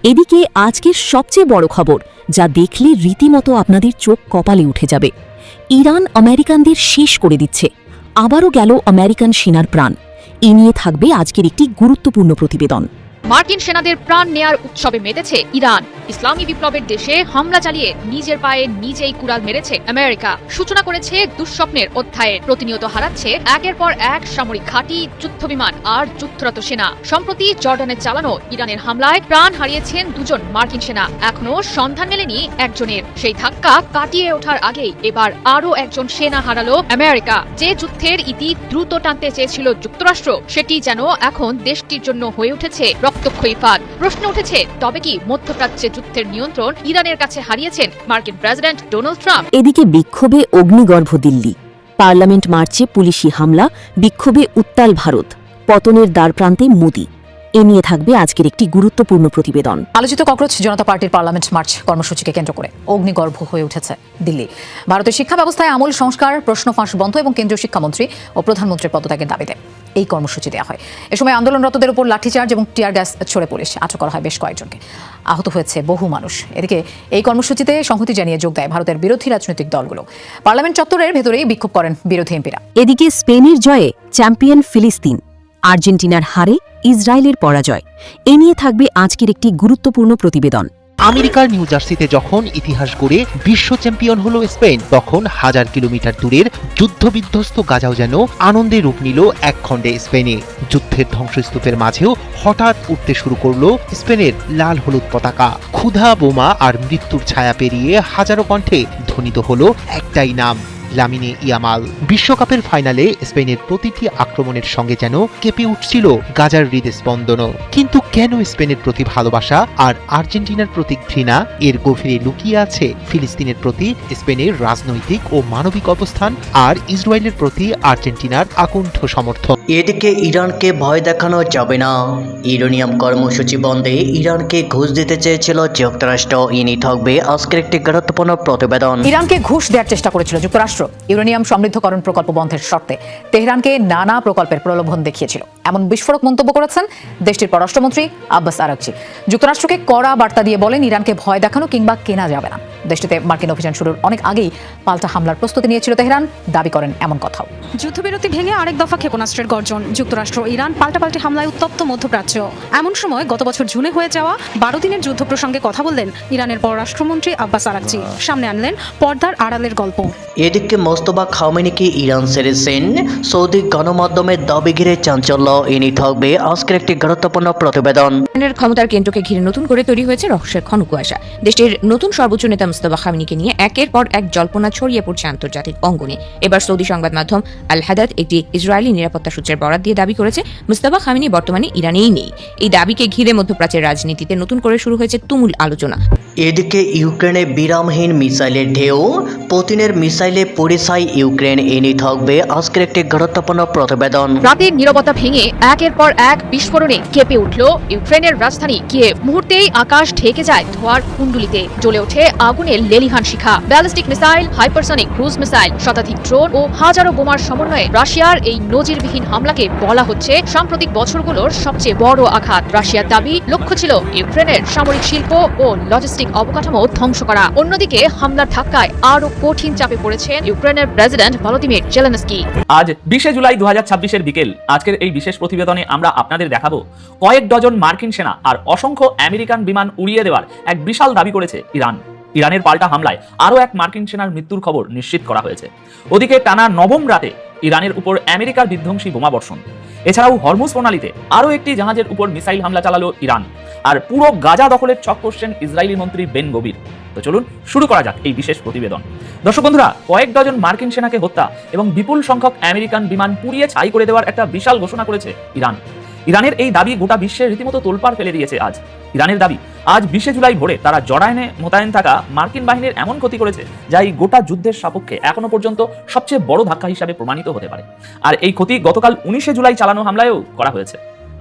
এদিকে আজকের সবচেয়ে বড় খবর, যা দেখলে রীতিমতো আপনাদের চোখ কপালে উঠে যাবে। ইরান আমেরিকানদের শেষ করে দিচ্ছে। আবারও গেল আমেরিকান সেনার প্রাণ। এ নিয়ে থাকবে আজকের একটি গুরুত্বপূর্ণ প্রতিবেদন। মার্কিন সেনাদের প্রাণ নেয়ার উৎসবে মেতেছে ইরান। ইসলামী বিপ্লবের দেশে হামলা চালিয়ে নিজের পায়ে নিজেই কুড়াল মেরেছে আমেরিকা। সূচনা করেছে দুঃস্বপ্নের অধ্যায়ের। প্রতিনিয়ত হারাচ্ছে একের পর এক সামরিক ঘাঁটি, যুদ্ধবিমান আর যুদ্ধরত সেনা। সম্প্রতি জর্ডানে চালানো ইরানের হামলায় প্রাণ হারিয়েছেন দুজন মার্কিন সেনা। এখনো সন্ধান মেলেনি একজনের। সেই ধাক্কা কাটিয়ে ওঠার আগেই এবার আরও একজন সেনা হারালো আমেরিকা। যে যুদ্ধের ইতি দ্রুত টানতে চেয়েছিল যুক্তরাষ্ট্র, সেটি যেন এখন দেশটির জন্য হয়ে উঠেছে রক্তক্ষয়ী ফাঁদ। প্রশ্ন উঠেছে, তবে কি মধ্যপ্রাচ্যে যুদ্ধের নিয়ন্ত্রণ ইরানের কাছে হারিয়েছেন মার্কিন প্রেসিডেন্ট ডোনাল্ড ট্রাম্প? এদিকে বিক্ষোভে অগ্নিগর্ভ দিল্লি, পার্লামেন্ট মার্চে পুলিশি হামলা, বিক্ষোভে উত্তাল ভারত, পতনের দ্বারপ্রান্তে মোদি। এ নিয়ে থাকবে আজকের একটি গুরুত্বপূর্ণ প্রতিবেদন। আলোচিত ককরোচ জনতা পার্টির পার্লামেন্ট মার্চ কর্মসূচিকে কেন্দ্র করে অগ্নিগর্ভ হয়ে উঠেছে দিল্লি। ভারতের শিক্ষা ব্যবস্থায় আমূল সংস্কার, প্রশ্ন ফাঁস বন্ধ এবং কেন্দ্রীয় শিক্ষামন্ত্রী ও প্রধানমন্ত্রীর পদত্যাগের দাবিতে এই কর্মসূচি দেওয়া হয়। এ সময় আন্দোলনরতদের উপর লাঠিচার্জ এবং টিয়ার গ্যাস ছড়ে পুলিশ। আটক করা হয় বেশ কয়েকজনকে। আহত হয়েছে বহু মানুষ। এদিকে এই কর্মসূচিতে সংহতি জানিয়ে যোগ দেয় ভারতের বিরোধী রাজনৈতিক দলগুলো। পার্লামেন্ট চত্বরের ভেতরেই বিক্ষোভ করেন বিরোধী এমপিরা। এদিকে স্পেনের জয়ে চ্যাম্পিয়ন ফিলিস্তিন, আর্জেন্টিনার হারে ইসরায়েলের পরাজয়। এ নিয়ে থাকবে আজকের একটি গুরুত্বপূর্ণ প্রতিবেদন। আমেরিকার নিউ জার্সিতে যখন ইতিহাস গড়ে বিশ্ব চ্যাম্পিয়ন হলো স্পেন, তখন 1000 কিলোমিটার দূরের যুদ্ধবিধ্বস্ত গাজাও যেন আনন্দে রূপ নিল এক খণ্ডে স্পেনে। যুদ্ধের ধ্বংসস্তূপের মাঝেও হঠাৎ উঠতে শুরু করলো স্পেনের লাল হলুদ পতাকা। ক্ষুধা, বোমা আর মৃত্যুর ছায়া পেরিয়ে হাজারো কণ্ঠে ধ্বনিত হলো একটাই নাম, লামিনে ইয়ামাল। বিশ্বকাপের ফাইনালে স্পেনের প্রতিটি আক্রমণের সঙ্গে যেন কেঁপে উঠছিল গাজার হৃদস্পন্দনও। কিন্তু কেন স্পেনের প্রতি ভালোবাসা আর আর্জেন্টিনার প্রতি ঘৃণা? এর গভীরে লুকিয়ে আছে ফিলিস্তিনের প্রতি স্পেনের রাজনৈতিক ও মানবিক অবস্থান আর ইসরায়েলের প্রতি আর্জেন্টিনার আকণ্ঠ সমর্থন। এদিকে ইরানকে ভয় দেখানো যাবে না। ইউরেনিয়াম কর্মসূচি বন্ধে ইরানকে ঘুষ দিতে চেয়েছিল যুক্তরাষ্ট্র। ইনি থাকবে আজকের একটি গুরুত্বপূর্ণ প্রতিবেদন। ইরানকে ঘুষ দেওয়ার চেষ্টা করেছিল যুক্তরাষ্ট্র ইউরেনিয়াম সমৃদ্ধকরণ প্রকল্প বন্ধের শর্তে। তেহরানকে নানা প্রকল্পের প্রলোভন দেখিয়েছিল, এমন বিস্ফোরক মন্তব্য করেছেন দেশটির পররাষ্ট্রমন্ত্রী আব্বাস আরাগচি। যুক্তরাষ্ট্রকে কড়া বার্তা দিয়ে বলেন, ইরানকে ভয় দেখানো কিংবা কেনা যাবে না। দেশটিতে মার্কিন অভিযান শুরুর অনেক আগেই পাল্টা হামলার প্রস্তুতি নিয়েছিল তেহরান, দাবি করেন এমন কথাও। যুদ্ধবিরতি ভেঙে আরেক দফা ক্ষেপণাস্ত্রের গর্জন। যুক্তরাষ্ট্র ইরান পাল্টাপাল্টি হামলায় উত্তপ্ত মধ্যপ্রাচ্য। এমন সময় গত বছর জুনে হয়ে যাওয়া 12 দিনের যুদ্ধ প্রসঙ্গে কথা বললেন ইরানের পররাষ্ট্রমন্ত্রী আব্বাস আরাগচি। সামনে আনলেন পর্দার আড়ালের গল্প। এদিকে মোস্তফা খামেনিকে ইরান ছেড়েছেন, সৌদি গণমাধ্যমের দাবি ঘিরে চাঞ্চল্য। ইনি থাকবে আজকের একটি গুরুত্বপূর্ণ প্রতিবেদন। ইরানের ক্ষমতার কেন্দ্রকে ঘিরে নতুন করে তৈরি হয়েছে রহস্যের ঘন কুয়াশা। দেশটির নতুন সর্বোচ্চ নেতা মুস্তফা খামেনিকে নিয়ে একের পর এক জল্পনা ছড়িয়ে পড়ছে আন্তর্জাতিক অঙ্গনে। এবার সৌদি সংবাদ মাধ্যম আল হাদাদ একটি ইসরায়েলি নিরাপত্তা সূত্রের বরাত দিয়ে দাবি করেছে, মুস্তফা খামেনি বর্তমানে ইরানেই নেই। এই দাবিকে ঘিরে মধ্যপ্রাচ্যের রাজনীতিতে নতুন করে শুরু হয়েছে তুমুল আলোচনা। এদিকে ইউক্রেনে বিরামহীন মিসাইলের ঢেউ, পুতিনের মিসাইলে পরিছাই ইউক্রেন। ইনি থাকবে আজকের একটি গুরুত্বপূর্ণ প্রতিবেদন। রাতের নীরবতা ভেঙে একের পর এক বিস্ফোরণে কেঁপে উঠল ইউক্রেনের রাজধানী কিয়েভ। মুহূর্তেই আকাশ ঢেকে যায় ধোঁয়ার কুণ্ডুলিতে। জ্বলে ওঠে আগুনের লেলিহান শিখা। Ballistic missile, hypersonic cruise missile, শতাধিক ড্রোন ও হাজারো বোমার সমন্বয়ে রাশিয়ার এই নজিরবিহীন হামলাকে বলা হচ্ছে সাম্প্রতিক বছরগুলোর সবচেয়ে বড় আঘাত। রাশিয়ার দাবি, লক্ষ্য ছিল ইউক্রেনের সামরিক শিল্প ও লজিস্টিক অবকাঠামো ধ্বংস করা। অন্যদিকে হামলার ধাক্কায় আরও কঠিন চাপে পড়েছেন ইউক্রেনের প্রেসিডেন্ট ভলোদিমির জেলেনস্কি। আজ 20 জুলাই 2026 বিকেল আজকের এই বিশেষ প্রতিবেদনে আমরা আপনাদের দেখাবো কয়েক ডজন মার্কিন সেনা আর অসংখ্য আমেরিকান বিমান উড়িয়ে দেওয়ার এক বিশাল দাবি করেছে ইরান। ইরানের পাল্টা হামলায় আরও এক মার্কিন সেনার মৃত্যুর খবর নিশ্চিত করা হয়েছে। ওদিকে টানা নবম রাতে ইরানের উপর আমেরিকার বিধ্বংসী বোমা বর্ষণ। এছাড়াও হরমুজ প্রণালীতে আরও একটি জাহাজের উপর মিসাইল হামলা চালালো ইরান। আর পুরো গাজা দখলের ছক কষছেন ইসরায়েলি মন্ত্রী বেন গভির। তো চলুন শুরু করা যাক এই বিশেষ প্রতিবেদন। দর্শক বন্ধুরা, কয়েক ডজন মার্কিন সেনাকে হত্যা এবং বিপুল সংখ্যক আমেরিকান বিমান পুড়িয়ে ছাই করে দেওয়ার একটা বিশাল ঘোষণা করেছে ইরান। ইরানের এই দাবি গোটা বিশ্বের রীতিমতো তোলপাড় ফেলে দিয়েছে। আজ ইরানের দাবি, আজ 20 জুলাই ভোরে তারা জর্ডানে মোতায়েন থাকা মার্কিন বাহিনীর এমন ক্ষতি করেছে যা এই গোটা যুদ্ধের সাপেক্ষে এখনো পর্যন্ত সবচেয়ে বড় ধাক্কা হিসাবে প্রমাণিত হতে পারে। আর এই ক্ষতি গতকাল 19 জুলাই চালানো হামলায়ও করা হয়েছে।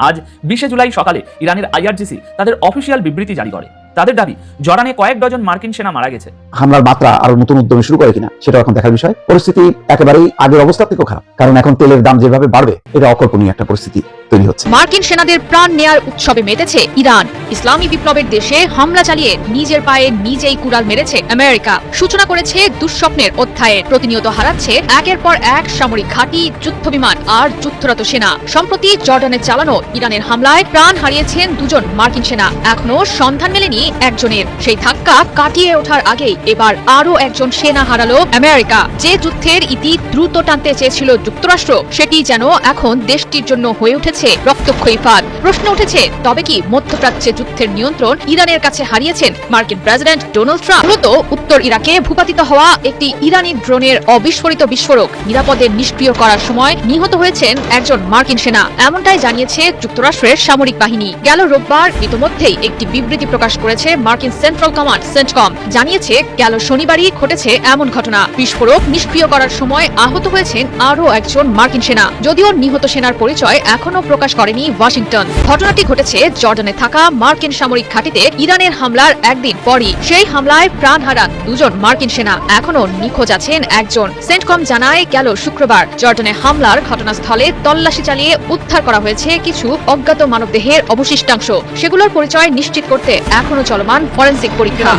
আজ 20 জুলাই সকালে ইরানের আইআরজিসি তাদের অফিসিয়াল বিবৃতি জারি করে। তাদের দাবি, জর্ডানে কয়েক ডজন মার্কিন সেনা মারা গেছে। হামলার মাত্রা আরো নতুন উদ্যমে শুরু করে কিনা সেটা এখন দেখার বিষয়। পরিস্থিতি একেবারেই আগের অবস্থা থেকেও খারাপ, কারণ এখন তেলের দাম যেভাবে বাড়বে এটা অকল্পনীয় একটা পরিস্থিতি তৈরি হচ্ছে। মার্কিন সেনাদের প্রাণ নেয়ার উৎসবে মেতেছে ইরান। ইসলামী বিপ্লবের দেশে হামলা চালিয়ে নিজের পায়ে নিজেই কুড়াল মেরেছে আমেরিকা। সূচনা করেছে দুঃস্বপ্নের অধ্যায়ের। প্রতিনিয়ত হারাচ্ছে একের পর এক সামরিক ঘাঁটি, যুদ্ধবিমান আর যুদ্ধরত সেনা। সম্প্রতি জর্ডানে চালানো ইরানের হামলায় প্রাণ হারিয়েছেন দুজন মার্কিন সেনা। এখনো সন্ধান মেলেনি একজনের। সেই ধাক্কা কাটিয়ে ওঠার আগেই এবার আরো একজন সেনা হারালো আমেরিকা। যে যুদ্ধের ইতি দ্রুত টানতে চেয়েছিল যুক্তরাষ্ট্র, সেটি যেন এখন দেশটির জন্য হয়ে উঠেছে রক্তক্ষয়ী ফাঁদ। প্রশ্ন উঠেছে, তবে কি মধ্যপ্রাচ্যে যুদ্ধের নিয়ন্ত্রণ ইরানের কাছে হারিয়েছেন মার্কিন প্রেসিডেন্ট ডোনাল্ড ট্রাম্প? মূলত উত্তর ইরাকে ভূপাতিত হওয়া একটি ইরানি ড্রোনের অবিস্ফোরিত বিস্ফোরক নিরাপদে নিষ্ক্রিয় করার সময় নিহত হয়েছেন একজন মার্কিন সেনা, এমনটাই জানিয়েছে যুক্তরাষ্ট্রের সামরিক বাহিনী। গেল রোববার ইতোমধ্যেই একটি বিবৃতি প্রকাশ করেছে মার্কিন সেন্ট্রাল কমান্ড সেন্টকম। জানিয়েছে, গেল শনিবারই ঘটেছে এমন ঘটনা। বিস্ফোরক নিষ্ক্রিয় করার সময় আহত হয়েছেন আরও একজন মার্কিন সেনা। যদিও নিহত সেনার পরিচয় এখনো প্রকাশ করেনি ওয়াশিংটন। ঘটনাটি ঘটেছে জর্ডানে থাকা মার্কিন সামরিক ঘাঁটিতে ইরানের হামলার একদিন পরই। সেই হামলায় প্রাণ হারান দুজন মার্কিন সেনা। এখনো নিখোঁজ আছেন একজন। সেন্টকম জানায়, গেল শুক্রবার জর্ডানে হামলার ঘটনাস্থলে তল্লাশি চালিয়ে উদ্ধার করা হয়েছে কিছু অজ্ঞাত মানবদেহের অবশিষ্টাংশ। সেগুলোর পরিচয় নিশ্চিত করতে এখনো চলমান ফরেনসিক পরীক্ষা।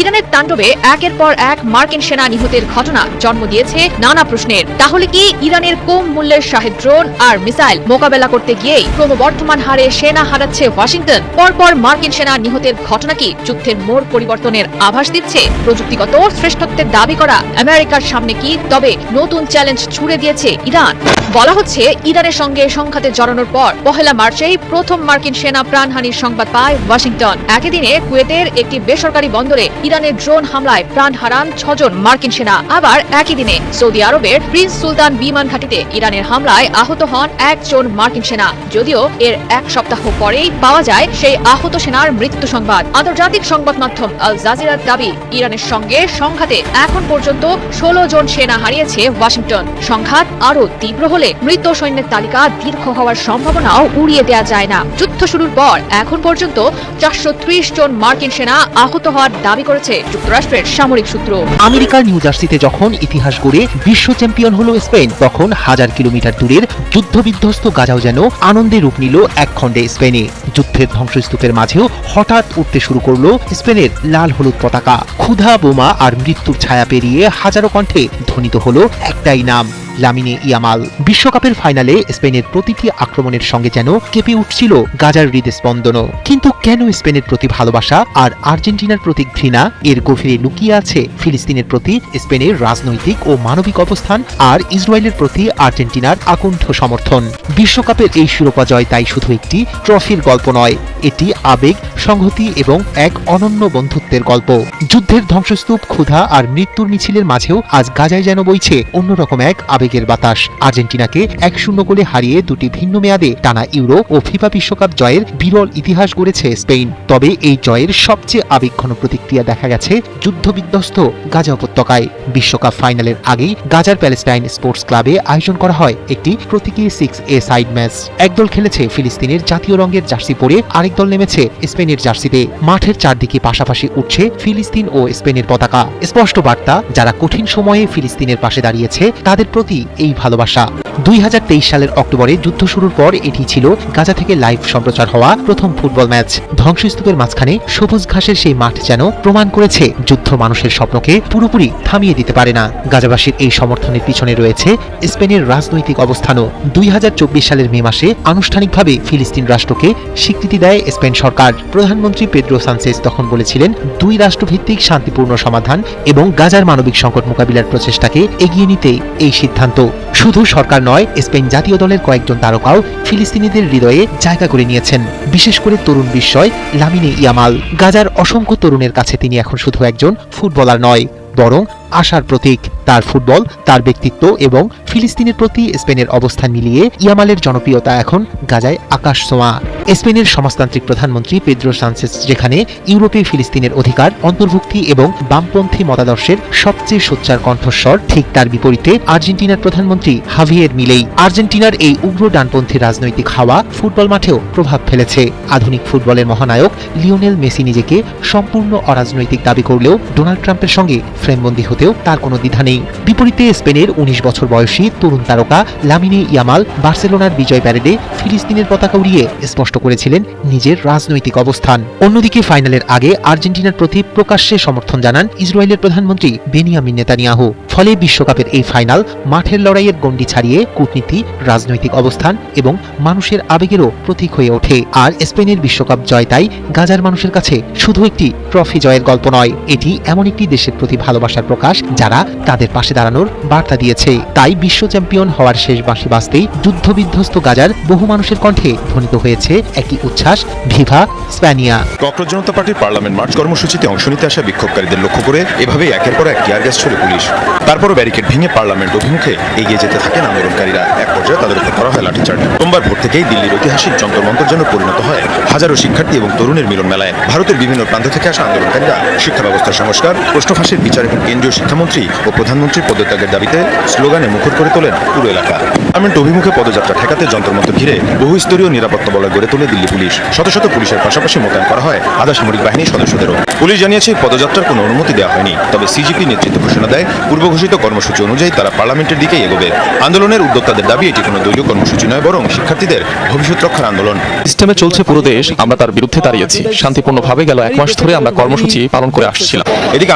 ইরানের তাণ্ডবে একের পর এক মার্কিন সেনা নিহতের ঘটনা জন্ম দিয়েছে নানা প্রশ্নের। তাহলে কি ইরানের কম মূল্যের শাহেদ ড্রোন আর মিসাইল মোকাবেলা করতে গিয়েই ক্রমবর্ধমান হারে সেনা হারাচ্ছে ওয়াশিংটন? পরপর মার্কিন সেনা নিহতের ঘটনা কি যুদ্ধের মোড় পরিবর্তনের আভাস দিচ্ছে? প্রযুক্তিগত শ্রেষ্ঠত্বের দাবি করা আমেরিকার সামনে কি তবে নতুন চ্যালেঞ্জ ছুড়ে দিয়েছে ইরান? বলা হচ্ছে, ইরানের সঙ্গে সংঘাতে জড়ানোর পর 1 মার্চেই প্রথম মার্কিন সেনা প্রাণহানির সংবাদ পায় ওয়াশিংটন। একই দিনে কুয়েতের একটি বেসরকারি বন্দরে ইরানের ড্রোন হামলায় প্রাণ হারান 6 জন মার্কিন সেনা। আবার একই দিনে সৌদি আরবের প্রিন্স সুলতান বিমান ঘাঁটিতে ইরানের হামলায় আহত হন একজন মার্কিন সেনা। যদিও এর এক সপ্তাহ পরেই পাওয়া যায় সেই আহত সেনার মৃত্যু সংবাদ। আন্তর্জাতিক সংবাদ মাধ্যম আল জাজিরার দাবি, ইরানের সঙ্গে সংঘাতে এখন পর্যন্ত 16 জন সেনা হারিয়েছে ওয়াশিংটন। সংঘাত আরো তীব্র হলে মৃত সৈন্যের তালিকা দীর্ঘ হওয়ার সম্ভাবনাও উড়িয়ে দেওয়া যায় না। যুদ্ধ শুরুর পর এখন পর্যন্ত 430 জন মার্কিন সেনা আহত হওয়ার দাবি করেছে যুক্তরাষ্ট্রের সামরিক সূত্র। আমেরিকার নিউ জার্সিতে যখন ইতিহাস গড়ে বিশ্ব চ্যাম্পিয়ন হলো স্পেন, তখন 1000 কিলোমিটার দূরের যুদ্ধবিধ্বস্ত গাজাও যেন আনন্দে রূপ নিল এক খণ্ডে স্পেনে। যুদ্ধের ধ্বংসস্তূপের মাঝেও হঠাৎ উঠতে শুরু করলো স্পেনের লাল হলুদ পতাকা। ক্ষুধা, বোমা আর মৃত্যুর ছায়া পেরিয়ে হাজারো কণ্ঠে ধ্বনিত হলো একটাই নাম, লামিনে ইয়ামাল। বিশ্বকাপের ফাইনালে স্পেনের প্রতিটি আক্রমণের সঙ্গে যেন কেঁপে উঠছিল গাজার হৃদস্পন্দনও। কিন্তু কেন স্পেনের প্রতি ভালোবাসা আর আর্জেন্টিনার প্রতি ঘৃণা? এর গভীরে লুকিয়ে আছে ফিলিস্তিনের প্রতি স্পেনের রাজনৈতিক ও মানবিক অবস্থান আর ইসরায়েলের প্রতি আর্জেন্টিনার আকুণ্ঠ সমর্থন। বিশ্বকাপের এই শিরোপা জয় তাই শুধু একটি ট্রফির গল্প নয়, এটি আবেগ, সংহতি এবং এক অনন্য বন্ধুত্বের গল্প। যুদ্ধের ধ্বংসস্তূপ, ক্ষুধা আর মৃত্যুর মিছিলের মাঝেও আজ গাজায় যেন বইছে অন্যরকম এক আবেগের বাতাস। আর্জেন্টিনাকে 1-0 গোলে হারিয়ে দুটি ভিন্ন মেয়াদে টানা ইউরো ও ফিফা বিশ্বকাপ জয়ের বিরল ইতিহাস গড়েছে স্পেন। তবে এই জয়ের সবচেয়ে আবেগঘন প্রতিক্রিয়া দেখা গেছে যুদ্ধবিধ্বস্ত গাজা উপত্যকায়। বিশ্বকাপ ফাইনালের আগেই গাজার প্যালেস্টাইন স্পোর্টস ক্লাবে আয়োজন করা হয় একটি প্রতীকী 6A সাইড ম্যাচ। একদল খেলেছে ফিলিস্তিনের জাতীয় রঙের জার্সি পরে, আরেক দল নেমেছে স্পেনের জার্সিতে। মাঠের চারদিকে পাশাপাশি উঠছে ফিলিস্তিন ও স্পেনের পতাকা। স্পষ্ট বার্তা, যারা কঠিন সময়ে ফিলিস্তিনের পাশে দাঁড়িয়েছে তাদের প্রতি এই ভালোবাসা। 2023 সালের অক্টোবরে যুদ্ধ শুরুর পর এটি ছিল গাজা থেকে লাইভ সম্প্রচার হওয়া প্রথম ফুটবল ম্যাচ। ধ্বংসস্তূপের মাঝখানে সবুজ ঘাসের সেই মাঠ যেন প্রমাণ করেছে যুদ্ধ মানুষের স্বপ্নকে পুরোপুরি থামিয়ে দিতে পারে না। গাজাবাসীর এই সমর্থনের পিছনে রয়েছে স্পেনের রাজনৈতিক অবস্থানও। 2024 সালের মে মাসে আনুষ্ঠানিকভাবে ফিলিস্তিন রাষ্ট্রকে স্বীকৃতি দেয় স্পেন সরকার। প্রধানমন্ত্রী পেদ্রো সানচেজ তখন বলেছিলেন, 2 রাষ্ট্রভিত্তিক শান্তিপূর্ণ সমাধান এবং গাজার মানবিক সংকট মোকাবিলার প্রচেষ্টাকে এগিয়ে নিতে এই সিদ্ধান্ত। শুধু সরকার নয়, স্পেন জাতীয় দলের কয়েকজন তারকাও ফিলিস্তিনিদের হৃদয়ে জায়গা করে নিয়েছেন, বিশেষ করে তরুণ বিস্ময় লামিনে ইয়ামাল। গাজার অসংখ্য তরুণের কাছে তিনি এখন শুধু একজন ফুটবলার নয়, বরং আশার প্রতীক। তার ফুটবল, তার ব্যক্তিত্ব এবং ফিলিস্তিনের প্রতি স্পেনের অবস্থান মিলিয়ে ইয়ামালের জনপ্রিয়তা এখন গাজায় আকাশ ছোঁয়া। স্পেনের সমাজতান্ত্রিক প্রধানমন্ত্রী পেদ্রো সানচেজ যেখানে ইউরোপে ফিলিস্তিনের অধিকার, অন্তর্ভুক্তি এবং বামপন্থী মতাদর্শের সবচেয়ে সোচ্চার কণ্ঠস্বর, ঠিক তার বিপরীতে আর্জেন্টিনার প্রধানমন্ত্রী হাভিয়ের মিলেই। আর্জেন্টিনার এই উগ্র ডানপন্থী রাজনৈতিক হাওয়া ফুটবল মাঠেও প্রভাব ফেলেছে। আধুনিক ফুটবলের মহানায়ক লিওনেল মেসি নিজেকে সম্পূর্ণ অরাজনৈতিক দাবি করলেও ডোনাল্ড ট্রাম্পের সঙ্গে ফ্রেমবন্দী হতে হতেও তার কোনো দ্বিধা নেই। বিপরীতে স্পেনের 19 বছর বয়সী তরুণ তারকা লামিনে ইয়ামাল বার্সেলোনার বিজয় প্যারেডে ফিলিস্তিনের পতাকা উড়িয়ে স্পষ্ট করেছিলেন নিজের রাজনৈতিক অবস্থান। অন্যদিকে ফাইনালের আগে আর্জেন্টিনার প্রতি প্রকাশ্যে সমর্থন জানান ইসরায়েলের প্রধানমন্ত্রী বেনিয়ামিন নেতানিয়াহু। ফলে বিশ্বকাপের এই ফাইনাল মাঠের লড়াইয়ের গণ্ডি ছাড়িয়ে কূটনীতি, রাজনৈতিক অবস্থান এবং মানুষের আবেগেরও প্রতীক হয়ে ওঠে। আর স্পেনের বিশ্বকাপ জয় তাই গাজার মানুষের কাছে শুধু একটি ট্রফি জয়ের গল্প নয়, এটি এমন একটি দেশের প্রতি ভালোবাসার প্রকাশ যারা তাদের পাশে দাঁড়ানোর বার্তা দিয়েছে। তাই বিশ্ব চ্যাম্পিয়ন হওয়ার শেষ বাঁশি বাজতেই যুদ্ধবিধ্বস্ত গাজার বহু মানুষের কণ্ঠে ধ্বনিত হয়েছে একটি উচ্ছ্বাস, ভিভা স্প্যানিয়া। ককরোচ জনতা পার্টির পার্লামেন্ট মার্চ কর্মসূচিতে অংশ নিতে আসা বিক্ষোভকারীদের লক্ষ্য করে এভাবেই একের পর এক টিয়ার গ্যাস ছোড়ে পুলিশ। তারপরও ব্যারিকেড ভেঙে পার্লামেন্ট অভিমুখে এগিয়ে যেতে থাকেন আন্দোলনকারীরা। এক পর্যায়ে তাদের উপর করা হয় লাঠিচার্জ। সোমবার ভোর থেকেই দিল্লির ঐতিহাসিক যন্তর মন্তর যেন পরিণত হয় হাজারো শিক্ষার্থী এবং তরুণের মিলন মেলায়। ভারতের বিভিন্ন প্রান্ত থেকে আসা আন্দোলনকারীরা শিক্ষা ব্যবস্থার সংস্কার, প্রশ্ন ফাঁসের বিচার এবং কেন্দ্রীয় শিক্ষামন্ত্রী ও প্রধানমন্ত্রীর পদত্যাগের দাবিতে স্লোগানে মুখর করে তোলেন পুরো এলাকা। পার্লামেন্ট অভিমুখে পদযাত্রা ঠেকাতে যন্তর মন্তর ঘিরে বহু স্তরীয় নিরাপত্তা বলয় গড়ে তোলে দিল্লি পুলিশ। শত শত পুলিশের পাশাপাশি মোতায়েন করা হয় আধা সামরিক বাহিনীর সদস্যদেরও। পুলিশ জানিয়েছে পদযাত্রার কোনো অনুমতি দেওয়া হয়নি, তবে সিজিপি নেতৃত্ব ঘোষণা দেয় পূর্ব ঘোষিত কর্মসূচি অনুযায়ী তারা পার্লামেন্টের দিকেই এগোবে। আন্দোলনের উদ্যোক্তাদের দাবি এটি কোনো দলীয় কর্মসূচি নয়, বরং শিক্ষার্থীদের ভবিষ্যৎ রক্ষার আন্দোলন। সিস্টেমে চলছে পুরো দেশ, আমরা তার বিরুদ্ধে দাঁড়িয়েছি। শান্তিপূর্ণভাবে গেল 1 মাস ধরে আমরা কর্মসূচি পালন করে আসছিলাম। এদিকে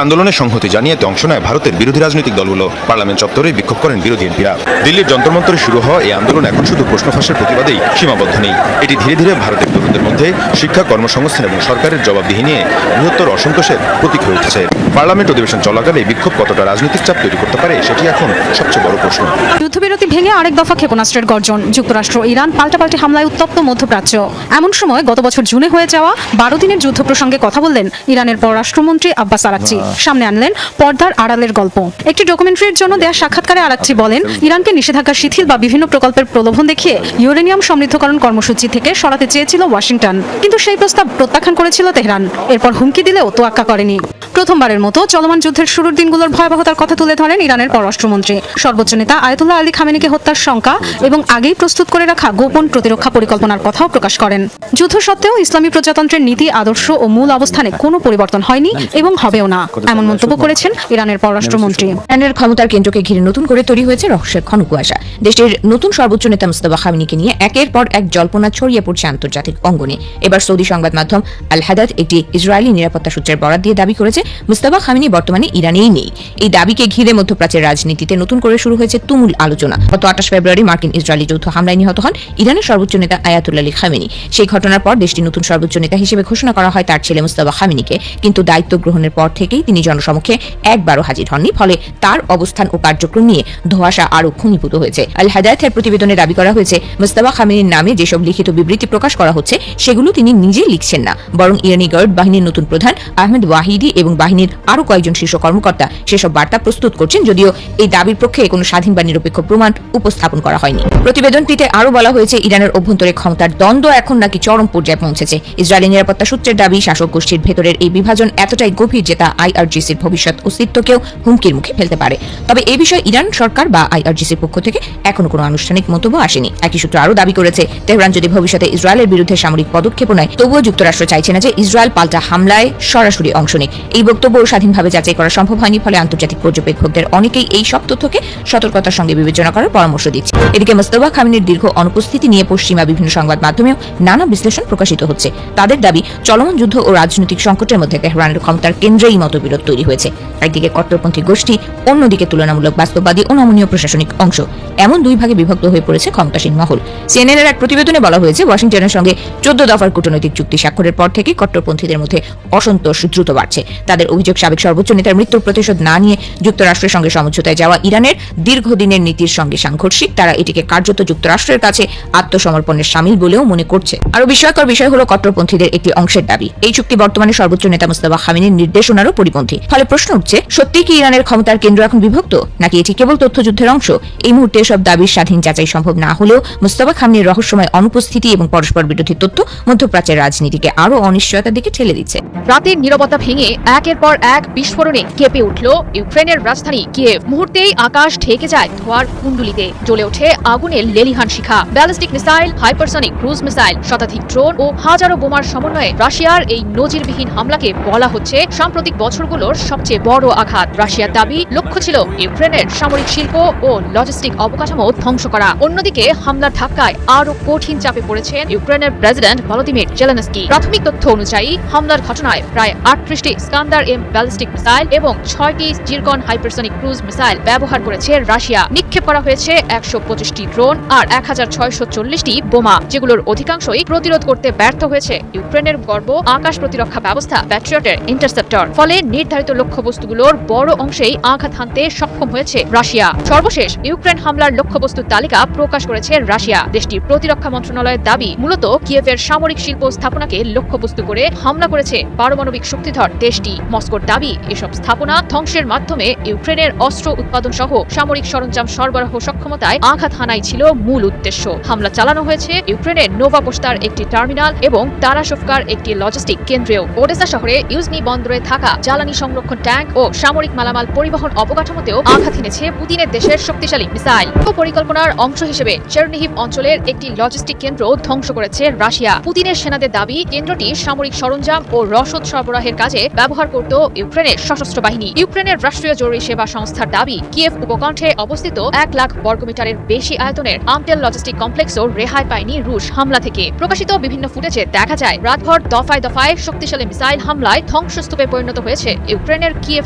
আন্দোলনের সংহতি জানিয়ে অংশ নেয় ভারতের বিরোধী রাজনৈতিক দলগুলো। পার্লামেন্ট চত্বরে বিক্ষোভ করেন বিরোধী এমপিরা। দিল্লির যন্তর মন্তরে শুরু হওয়া এই আন্দোলন এখন শুধু প্রশ্ন ফাঁসের প্রতিবাদেই সীমাবদ্ধ নেই, এটি ধীরে ধীরে ভারতের তরুণদের মধ্যে শিক্ষা, কর্মসংস্থান এবং সরকারের জবাবদিহি নিয়ে বৃহত্তর অসন্তোষের প্রতীক হয়ে উঠেছে। পার্লামেন্ট অধিবেশন চলাকালে বিক্ষোভ কতটা রাজনৈতিক চাপ তৈরি করতে পারে সেটি এখন সবচেয়ে বড় প্রশ্ন। যুদ্ধবিরতি ভেঙে আরেক দফা ক্ষেপণাস্ত্রের গর্জন, যুক্তরাষ্ট্র ইরান পাল্টাপাল্টি হামলায় উত্তপ্ত মধ্যপ্রাচ্য। এমন সময় গত বছর জুনে হয়ে যাওয়া 12 দিনের যুদ্ধ প্রসঙ্গে কথা বললেন ইরানের পররাষ্ট্রমন্ত্রী আব্বাস আরাকচি। সামনে আনলেন পর্দার আড়ালের গল্প। একটি ডকুমেন্টারির জন্য দেয়া সাক্ষাৎকারে আরাকচি বলেন, ইরানকে নিষেধাজ্ঞা শিথিল বা বিভিন্ন প্রকল্পের প্রলোভন দেখিয়ে ইউরেনিয়াম সমৃদ্ধকরণ কর্মসূচি থেকে সরাতে চেয়েছিল ওয়াশিংটন, কিন্তু সেই প্রস্তাব প্রত্যাখ্যান করেছিল তেহরান। এরপর হুমকি দিলেও তোয়াক্কা করেনি। প্রথমবারের মতো চলমান যুদ্ধের শুরুর দিনগুলোর ভয়াবহতার কথা তুলে ধরেন ইরানের পররাষ্ট্রমন্ত্রী। সর্বোচ্চ নেতা আয়াতুল্লাহ আলী খামেনিকে হত্যার শঙ্কা এবং আগেই প্রস্তুত করে রাখা গোপন প্রতিরক্ষা পরিকল্পনার কথাও প্রকাশ করেন। যুদ্ধ সত্ত্বেও ইসলামী প্রজাতন্ত্রের নীতি, আদর্শ ও মূল অবস্থানে কোনো পরিবর্তন হয়নি এবং হবেও না, এমন মন্তব্য করেছেন ইরানের পররাষ্ট্রমন্ত্রী। ইরানের ক্ষমতার কেন্দ্রকে ঘিরে নতুন করে তৈরি হয়েছে রহস্যের ঘন কুয়াশা। দেশটির নতুন সর্বোচ্চ নেতা মুস্তাফা খামেনিকে নিয়ে একের পর এক জল্পনা ছড়িয়ে পড়ছে আন্তর্জাতিক অঙ্গনে। এবার সৌদি সংবাদ মাধ্যম আল হাদাদ একটি ইসরায়েলি নিরাপত্তা সূত্রের বরাত দিয়ে দাবি করেছে মুস্তাফা খামেনি বর্তমানে ইরানেই নেই। এই দাবিকে ঘিরে মধ্যপ্রাচ্যের রাজনীতিতে নতুন করে শুরু হয়েছে তুমুল আলোচনা। গত 28 ফেব্রুয়ারি মার্কিন ইসরায়েলি যৌথ হামলায় নিহত হন ইরানের সর্বোচ্চ নেতা আয়াতুল্লাহ আলী খামেনি। সেই ঘটনার পর দেশটির নতুন সর্বোচ্চ নেতা হিসেবে ঘোষণা করা হয় তার ছেলে মুস্তাফা খামেনিকে, কিন্তু দায়িত্ব গ্রহণের পর থেকেই তিনি জনসমক্ষে একবারও হাজির হননি। ফলে তার অবস্থান ও কার্যক্রম নিয়ে ধোঁয়াশা আরো ঘনীভূত হয়েছে। আল হাদায়াতের প্রতিবেদনে দাবি করা হয়েছে মুস্তাফা খামেনির নামে যেসব লিখিত বিবৃতি প্রকাশ করা হচ্ছে সেগুলো তিনি নিজেই লিখছেন না, বরং ইরানি গার্ড বাহিনীর নতুন প্রধান আহমেদ ওয়াহিদি এবং বাহিনীর আরো কয়েকজন শীর্ষ কর্মকর্তা সেসব বার্তা প্রস্তুত করছেন, যদিও এই দাবির পক্ষে কোনো স্বাধীন বা নিরপেক্ষ প্রমাণ উপস্থাপন করা হয়নি। প্রতিবেদনটিতে আরো বলা হয়েছে ইরানের অভ্যন্তরে ক্ষমতার দ্বন্দ্ব এখন নাকি চরম পর্যায়ে পৌঁছেছে। ইসরায়েলি নিরাপত্তা সূত্রের দাবি শাসক গোষ্ঠীর ভেতরের এই বিভাজন এতটাই গভীর যে তা আইআরজিসির ভবিষ্যৎ অস্তিত্বকেও হুমকির মুখে ফেলতে পারে। তবে এই বিষয়ে ইরান সরকার বা আইআরজিসির পক্ষ থেকে এখনো কোনো আনুষ্ঠানিক মন্তব্য আসেনি। একই সূত্র আরো দাবি করেছে তেহরান যদি ভবিষ্যতে ইসরায়েলের বিরুদ্ধে সামরিক পদক্ষেপ নেয় তবুও যুক্তরাষ্ট্র চাইছে না যে ইসরায়েল পাল্টা হামলায় সরাসরি অংশ নেয়। এই বক্তব্য স্বাধীনভাবে যাচাই করা সম্ভব হয়নি, ফলে আন্তর্জাতিক পর্যবেক্ষকদের অনেকেই এই সব তথ্যকে সতর্কতার সঙ্গে বিবেচনা করার পরামর্শ দিচ্ছে। এদিকে মুস্তাফা খামেনির দীর্ঘ অনুপস্থিতি নিয়ে পশ্চিমা বিভিন্ন সংবাদ মাধ্যমেও নানা বিশ্লেষণ প্রকাশিত হচ্ছে। তাদের দাবি চলমান যুদ্ধ ও রাজনৈতিক সংকটের মধ্যে তেহরানের ক্ষমতার কেন্দ্রেই মতবিরোধ তৈরি হয়েছে। একদিকে কট্টরপন্থী গোষ্ঠী, অন্যদিকে তুলনামূলক বাস্তববাদী ও নমনীয় প্রশাসনিক অংশ, এমন দুই ভাগে বিভক্ত হয়ে পড়েছে ক্ষমতাসীন মহল। সিএনএনের এক প্রতিবেদনে বলা হয়েছে ওয়াশিংটনের সঙ্গে 14 দফার কূটনৈতিক চুক্তি স্বাক্ষরের পর থেকে কট্টরপন্থীদের মধ্যে অসন্তোষ দ্রুত বাড়ছে। তাদের অভিযোগ সাবেক সর্বোচ্চ নেতার মৃত্যুর প্রতিশোধ না নিয়ে যুক্তরাষ্ট্রের সঙ্গে সমঝোতায় যাওয়া ইরানের দীর্ঘদিনের নীতির সঙ্গে সাংঘর্ষিক। তারা এটিকে কার্যত যুক্তরাষ্ট্রের কাছে আত্মসমর্পণের শামিল বলেও মনে করছে। আরো বিস্ময়কর বিষয় হলো কট্টরপন্থীদের একটি অংশের দাবি এই চুক্তি বর্তমানে সর্বোচ্চ নেতা মুস্তাফা খামেনির নির্দেশনারও পরিপন্থী। ফলে প্রশ্ন উঠছে, সত্যি কি ইরানের ক্ষমতার কেন্দ্র এখন বিভক্ত, নাকি এটি কেবল তথ্যযুদ্ধের অংশ? এই মুহূর্তে এসব দাবির স্বাধীন যাচাই সম্ভব না হলেও মুস্তাফা খামেনির রহস্যময় অনুপস্থিতি এবং পরস্পর বিরোধী তথ্য মধ্যপ্রাচ্যের রাজনীতিকে আরো অনিশ্চয়তার দিকে ঠেলে দিচ্ছে। রাতের নীরবতা ভেঙে একের পর এক বিস্ফোরণে কেঁপে উঠল ইউক্রেনের রাজধানী কিয়েভ। মুহূর্তেই আকাশ ঢেকে যায় ধোঁয়ার কুণ্ডুলিতে, জ্বলে ওঠে আগুনের লেলিহান শিখা। Ballistic missile, hypersonic cruise missile, শতাধিক ড্রোন ও হাজারো বোমার সমন্বয়ে রাশিয়ার এই নজিরবিহীন হামলাকে বলা হচ্ছে সাম্প্রতিক বছরগুলোর সবচেয়ে বড় আঘাত। রাশিয়ার দাবি, লক্ষ্য ছিল ইউক্রেনের সামরিক শিল্প ও লজিস্টিক অবকাঠামো ধ্বংস করা। অন্যদিকে হামলার ধাক্কায় আরও কঠিন চাপে পড়েছেন ইউক্রেনের প্রেসিডেন্ট ভলোদিমির জেলেনস্কি। প্রাথমিক তথ্য অনুযায়ী হামলার ঘটনায় প্রায় 38টি স্কান্দার এম ব্যালিস্টিক মিসাইল এবং 6টি জিরকন হাইপারসনিক ক্রুজ মিসাইল ব্যবহার করেছে রাশিয়া। নিক্ষেপ করা হয়েছে 125টি ড্রোন আর 1640টি বোমা, যেগুলোর অধিকাংশই প্রতিরোধ করতে ব্যর্থ হয়েছে ইউক্রেনের গর্ব আকাশ প্রতিরক্ষা ব্যবস্থা প্যাট্রিয়টের ইন্টারসেপ্টর। ফলে নির্ধারিত লক্ষ্যবস্তুগুলোর বড় অংশেই আঘাত হানতে সক্ষম হয়েছে রাশিয়া। সর্বশেষ ইউক্রেন হামলার লক্ষ্যবস্তুর তালিকা প্রকাশ করেছে রাশিয়া। দেশটির প্রতিরক্ষা মন্ত্রণালয়ের দাবি, মূলত কিয়েভের সামরিক শিল্প স্থাপনাকে লক্ষ্যবস্তু করে হামলা করেছে পারমাণবিক শক্তিধর দেশটি। মস্কোর দাবি, এসব স্থাপনা ধ্বংসের মাধ্যমে ইউক্রেনের অস্ত্র উৎপাদন সহ সামরিক সরঞ্জাম সরবরাহ সক্ষমতায় আঘাত হানাই ছিল মূল উদ্দেশ্য। হামলা চালানো হয়েছে ইউক্রেনের নোভাপোস্তার একটি টার্মিনাল এবং তারাশোভকার একটি লজিস্টিক কেন্দ্রেও। ওডেসা শহরে ইউজনি বন্দরে থাকা জ্বালানি সংরক্ষণ ট্যাঙ্ক ও সামরিক মালামাল পরিবহন অবকাঠামোতেও আঘাত হেনেছে পুতিনের দেশের শক্তিশালী মিসাইল। পরিকল্পনার অংশ হিসেবে চেরনিহিভ অঞ্চলের একটি লজিস্টিক কেন্দ্র ধ্বংস করেছে রাশিয়া। পুতিনের সেনাদের দাবি, কেন্দ্রটি সামরিক সরঞ্জাম ও রসদ সরবরাহের কাজে ব্যবহার করত ইউক্রেনের সশস্ত্র বাহিনী। ইউক্রেনের রাষ্ট্রীয় জরুরি সেবা সংস্থার দাবি, কিয়েভ উপকণ্ঠে অবস্থিত 1 লাখ বর্গমিটারের বেশি আয়তনের আমটেল লজিস্টিক কমপ্লেক্সও রেহাই পায়নি রুশ হামলা থেকে। প্রকাশিত বিভিন্ন ফুটেজে দেখা যায়, রাতভর দফায় দফায় শক্তিশালী মিসাইল হামলায় ধ্বংসস্তূপে পরিণত হয়েছে ইউক্রেনের কিয়েভ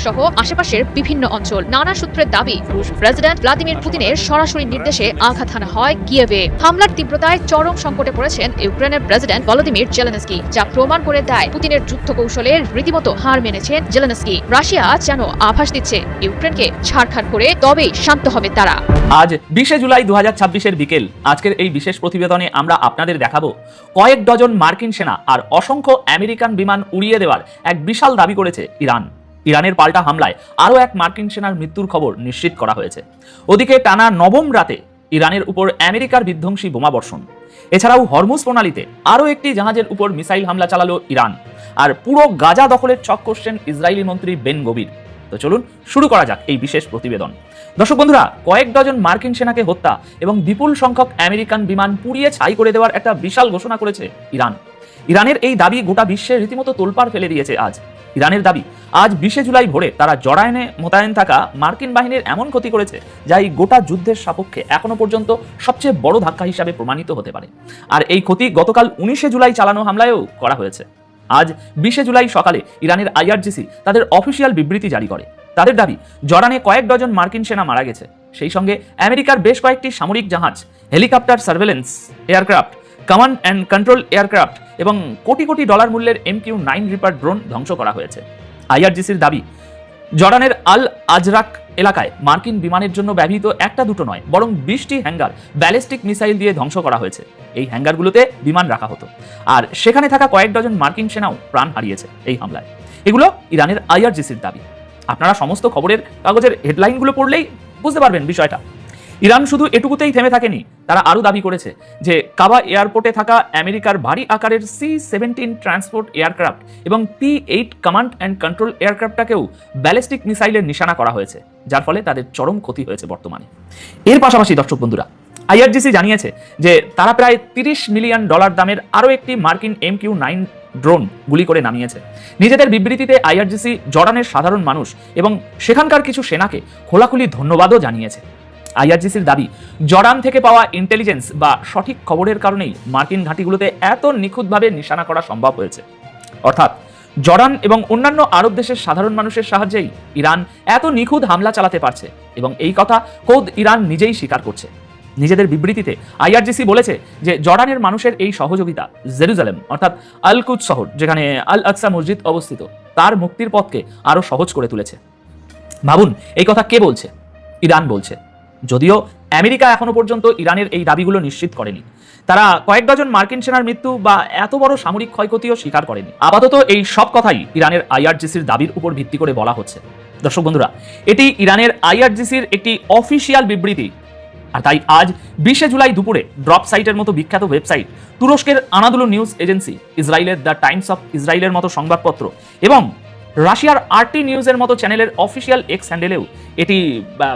সহ আশেপাশের বিভিন্ন অঞ্চল। নানা সূত্রের দাবি, রুশ প্রেসিডেন্ট ভ্লাদিমির পুতিনের সরাসরি নির্দেশে আঘাত হানা হয় কিয়েভে। হামলার তীব্রতায় চরম সংকটে পড়েছেন ইউক্রেনের প্রেসিডেন্ট ভলোদিমির জেলেনস্কি, যা প্রমাণ করে দেয় পুতিনের যুদ্ধ কৌশলের রীতিমতো হার মেনেছেন জেলেনস্কি। রাশিয়া যেন আভাস দিচ্ছে, ইউক্রেনকে ছাড়খাড় করে তবেই শান্ত হবে তারা। আজ 20 জুলাই 2026 বিকেল আজকের এই বিশেষ প্রতিবেদনে আমরা আপনাদের দেখাবো কয়েক ডজন মার্কিন সেনা আর অসংখ্য আমেরিকান বিমান উড়িয়ে দেওয়ার এক বিশাল দাবি করেছে ইরান। ইরানের পাল্টা হামলায় আরও এক মার্কিন সেনার মৃত্যুর খবর নিশ্চিত করা হয়েছে। ওদিকে টানা 9ম রাতে ইরানের উপর আমেরিকার বিধ্বংসী বোমাবর্ষণ। এছাড়াও হরমুজ প্রণালীতে আরও একটি জাহাজের উপর মিসাইল হামলা চালালো ইরান। আর পুরো গাজা দখলের ছক কষছেন ইসরায়েলি মন্ত্রী বেন গভির। তো চলুন শুরু করা যাক এই বিশেষ প্রতিবেদন। দর্শক বন্ধুরা, কয়েক ডজন মার্কিন সেনাকে হত্যা এবং বিপুল সংখ্যক আমেরিকান বিমান পুড়িয়ে ছাই করে দেওয়ার একটা বিশাল ঘোষণা করেছে ইরান। ইরানের এই দাবি গোটা বিশ্বের রীতিমতো তোলপাড় ফেলে দিয়েছে। ইরানের দাবি, আজ 20 জুলাই ভোরে তারা জর্ডানে মোতায়েন থাকা মার্কিন বাহিনীর এমন ক্ষতি করেছে যা এই গোটা যুদ্ধের সাপেক্ষে এখনো পর্যন্ত সবচেয়ে বড় ধাক্কা হিসাবে প্রমাণিত হতে পারে। আর এই ক্ষতি গতকাল 19 জুলাই চালানো হামলায়ও করা হয়েছে। আজ 20 জুলাই সকালে ইরানের IRGC তাদের অফিসিয়াল বিবৃতি জারি করে। তাদের দাবি, জর্ডানে কয়েক ডজন মার্কিন সেনা মারা গেছে, সেই সঙ্গে আমেরিকার বেশ কয়েকটি সামরিক জাহাজ, helicopter surveillance aircraft, command and control aircraft এবং কোটি কোটি ডলার মূল্যের MQ-9 রিপার ড্রোন ধ্বংস করা হয়েছে। IRGCর দাবি, জর্ডানের আল আজরাক এলাকায় মার্কিন বিমানের জন্য ব্যবহৃত একটা দুটো নয়, বরং 20টি হ্যাঙ্গার ব্যালিস্টিক মিসাইল দিয়ে ধ্বংস করা হয়েছে। এই হ্যাঙ্গারগুলোতে বিমান রাখা হতো, আর সেখানে থাকা কয়েক ডজন মার্কিন সেনাও প্রাণ হারিয়েছে এই হামলায়। এগুলো ইরানের IRGCর দাবি। আপনারা সমস্ত খবরের কাগজের হেডলাইনগুলো পড়লেই বুঝতে পারবেন বিষয়টা। ইরান শুধু এটুকুতেই থেমে থাকেনি, তারা আরও দাবি করেছে যে কাবা এয়ারপোর্টে থাকা আমেরিকার ভারী আকারের C-17 ট্রান্সপোর্ট এয়ারক্রাফট এবং P-8 কমান্ড অ্যান্ড কন্ট্রোল এয়ারক্রাফটটাকেও ব্যালিস্টিক মিসাইলের নিশানা করা হয়েছে, যার ফলে তাদের চরম ক্ষতি হয়েছে বর্তমানে। এর পাশাপাশি দর্শক বন্ধুরা, IRGC জানিয়েছে যে তারা প্রায় $30 মিলিয়ন দামের আরও একটি মার্কিন MQ-9 ড্রোন গুলি করে নামিয়েছে। নিজেদের বিবৃতিতে IRGC জর্ডানের সাধারণ মানুষ এবং সেখানকার কিছু সেনাকে খোলাখুলি ধন্যবাদও জানিয়েছে। IRGCর দাবি, জর্ডান থেকে পাওয়া ইন্টেলিজেন্স বা সঠিক খবরের কারণেই মার্কিন ঘাঁটিগুলোতে এত নিখুঁতভাবে নিশানা করা সম্ভব হয়েছে। অর্থাৎ জর্ডান এবং অন্যান্য আরব দেশের সাধারণ মানুষের সাহায্যেই ইরান এত নিখুঁত হামলা চালাতে পারছে, এবং এই কথা খোদ ইরান নিজেই স্বীকার করছে। নিজেদের বিবৃতিতে IRGC বলেছে যে জর্ডানের মানুষের এই সহযোগিতা জেরুজালেম অর্থাৎ আল কুদস শহর, যেখানে আল আকসা মসজিদ অবস্থিত, তার মুক্তির পথকে আরও সহজ করে তুলেছে। ভাবুন, এই কথা কে বলছে? ইরান বলছে। যদিও আমেরিকা এখনো পর্যন্ত ইরানের এই দাবিগুলো নিশ্চিত করেনি। তারা কয়েক ডজন মার্কিন সেনার মৃত্যু বা এত বড় সামরিক ক্ষয়ক্ষতিও স্বীকার করেনি। আপাতত এই সব কথাই ইরানের IRGCর দাবির উপর ভিত্তি করে বলা হচ্ছে। দর্শক বন্ধুরা, এটি ইরানের IRGCর একটি অফিসিয়াল বিবৃতি। আর তাই আজ 20 জুলাই দুপুরে ড্রপ সাইটের মতো বিখ্যাত ওয়েবসাইট, তুরস্কের আনাদুলু নিউজ এজেন্সি, ইসরায়েলের দ্য টাইমস অফ ইসরায়েলের মতো সংবাদপত্র এবং রাশিয়ার RT নিউজের মতো চ্যানেলের অফিসিয়াল এক্স হ্যান্ডেলেও এটি